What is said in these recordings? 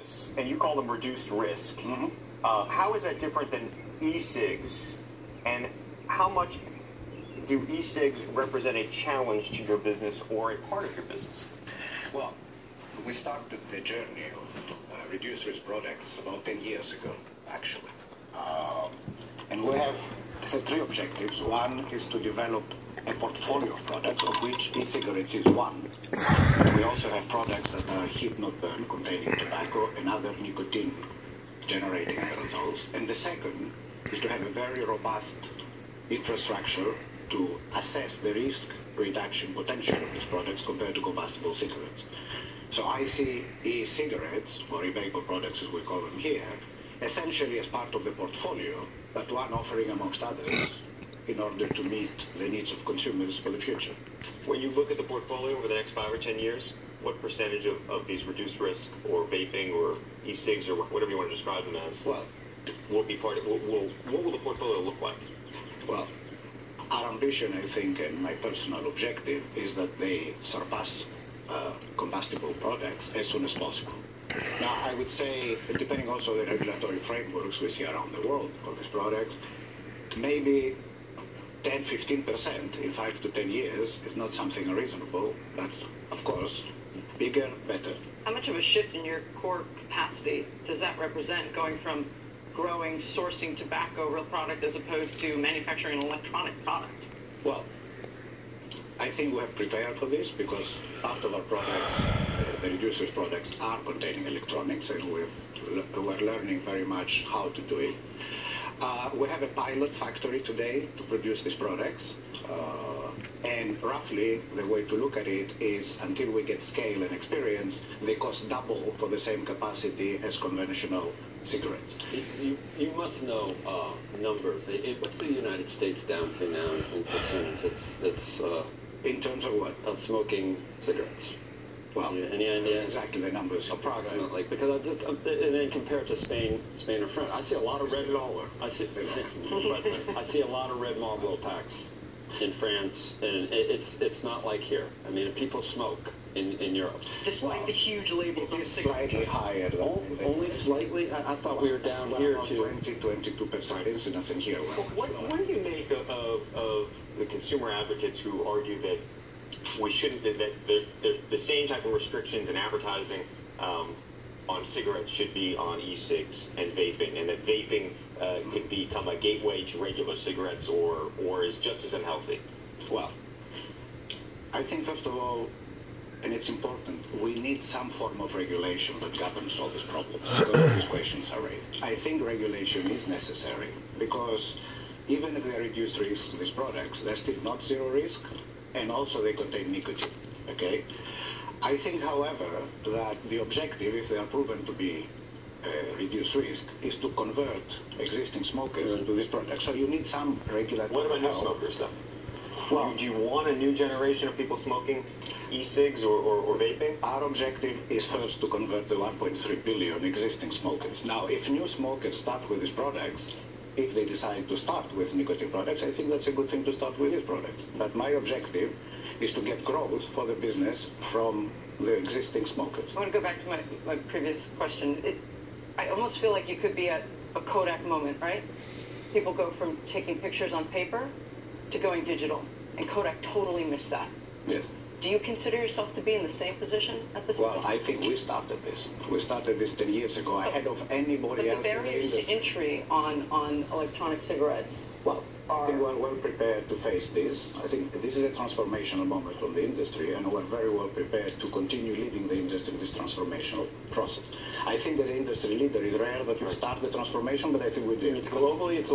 business, and you call them reduced risk. Mm-hmm. How is that different than e-cigs, and how much do e-cigs represent a challenge to your business or a part of your business? Well, we started the journey of reduced risk products about 10 years ago, actually. And we have the three objectives. One is to develop a portfolio of products, of which e-cigarettes is one. We also have products that are heat not burn, containing tobacco and other nicotine-generating aerosols. And the second is to have a very robust infrastructure to assess the risk reduction potential of these products compared to combustible cigarettes. So I see e-cigarettes, or e-vapor products as we call them here, essentially as part of the portfolio, but one offering amongst others in order to meet the needs of consumers for the future. When you look at the portfolio over the next 5 or 10 years, what percentage of these reduced risk or vaping or e-cigs or whatever you want to describe them as will be part of, what will the portfolio look like? Well, our ambition, I think, and my personal objective is that they surpass combustible products as soon as possible. Now, I would say, depending also on the regulatory frameworks we see around the world for these products, maybe 10-15% in 5 to 10 years is not something unreasonable, but of course, bigger, better. How much of a shift in your core capacity does that represent, going from growing, sourcing tobacco real product as opposed to manufacturing an electronic product? Well, I think we have prepared for this because part of our products, the reduced risk products, are containing electronics, and we're learning very much how to do it. We have a pilot factory today to produce these products, and roughly the way to look at it is until we get scale and experience, they cost double for the same capacity as conventional cigarettes. You must know numbers. What's the United States down to now in percentage? It's in terms of what? Of smoking cigarettes. Well, any idea? Exactly the numbers. Approximately, right? Because and then compared to Spain or France, I see a lot of red. Lower. I see a lot of red Marlboro packs in France, and it's not like here. I mean, people smoke in Europe. Despite the huge labels on the cigarettes. Slightly higher. Only slightly? I thought we were down here to 20-22% incidence in here. What do you make of the consumer advocates who argue that we shouldn't, that the same type of restrictions in advertising on cigarettes should be on e-cigs and vaping, and that vaping could become a gateway to regular cigarettes or is just as unhealthy? Well, I think first of all, and it's important, we need some form of regulation that governs all these problems because these questions are raised. I think regulation is necessary because even if they are reduced risk to these products, they're still not zero risk, and also they contain nicotine, okay? I think, however, that the objective, if they are proven to be reduced risk, is to convert existing smokers to this product. So you need some regulatory What about new smokers, though? Well, do you want a new generation of people smoking e-cigs or vaping? Our objective is first to convert the 1.3 billion existing smokers. Now, if new smokers start with these products, if they decide to start with nicotine products, I think that's a good thing to start with these products. But my objective is to get growth for the business from the existing smokers. I want to go back to my previous question. I almost feel like you could be at a Kodak moment, right? People go from taking pictures on paper to going digital, and Kodak totally missed that. Yes. Do you consider yourself to be in the same position at this point? Well, I think we started this. We started this 10 years ago, ahead of anybody else. But the barriers to entry on electronic cigarettes. Well, I think we're well prepared to face this. I think this is a transformational moment from the industry, and we're very well prepared to continue leading the industry in this transformational process. I think as an industry leader, it's rare that you start the transformation, but I think we did. Globally, it's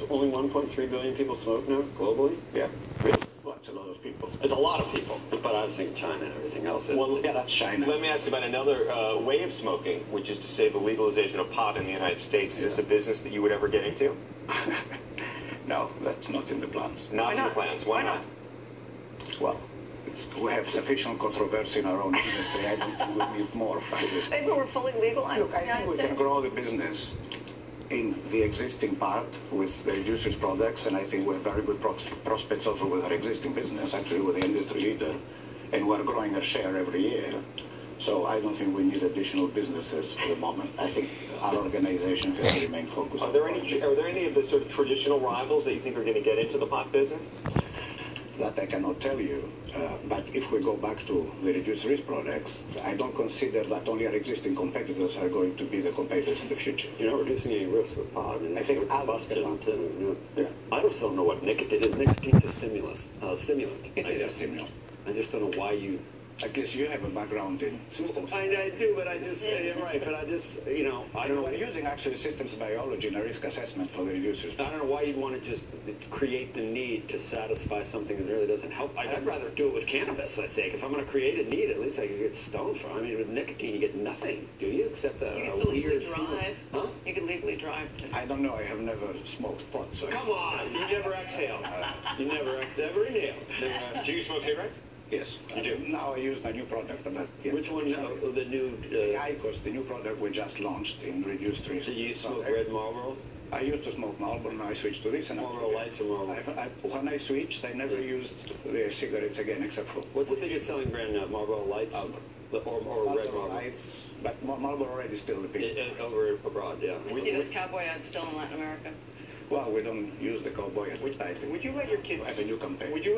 only 1.3 billion people smoke now, globally? Yeah. Really? Well, it's a lot of people. It's a lot of people, but I was thinking China and everything else. Well, yeah, that's China. Let me ask you about another way of smoking, which is to say the legalization of pot in the United States. Is this a business that you would ever get into? No, that's not in the plans. Not in the plans. Why not? Well, we have sufficient controversy in our own industry. I don't think we need more, frankly. Maybe we're fully legalized. Look, I think we can grow the business in the existing part with the reduced risk products, and I think we have very good prospects also with our existing business, actually with the industry leader, and we're growing our share every year. So I don't think we need additional businesses for the moment. I think our organization has to remain focused. Are there any of the sort of traditional rivals that you think are going to get into the pot business? That I cannot tell you. But if we go back to the reduced risk products, I don't consider that only our existing competitors are going to be the competitors in the future. You're not reducing any risk with pot. I mean, I think combustion. I just don't know what nicotine is. Nicotine's a stimulant. It is a stimulant. I just don't know why you. I guess you have a background in systems. I do, but I just, you're right, but I just, I don't know. We're using actually systems biology in a risk assessment for the reduced risk. I don't know why you'd want to just create the need to satisfy something that really doesn't help. I'd rather do it with cannabis, I think. If I'm going to create a need, at least I can get stoned from it. I mean, with nicotine, you get nothing, do you? Except a weird feeling. Huh? You can legally drive. I don't know. I have never smoked pot. So Come on, you never exhale. You never inhale. Do you smoke cigarettes? Yes. You do? Now I use the new product. But, yeah. Which one? The new. The IQOS, the new product we just launched in reduced risk. Do you smoke red Marlboro? I used to smoke Marlboro, now I switched to this. And Marlboro Lights or Marlboro? When I switched, I never used the cigarettes again, except for... What's the biggest selling brand now? Marlboro Lights? Or red Marlboro? Lights, but Marlboro Red is still the biggest. Over abroad, yeah. I see those cowboy ads still in Latin America. Well, we don't use the cowboy advertising. Would you let your kids have a new campaign? Would you let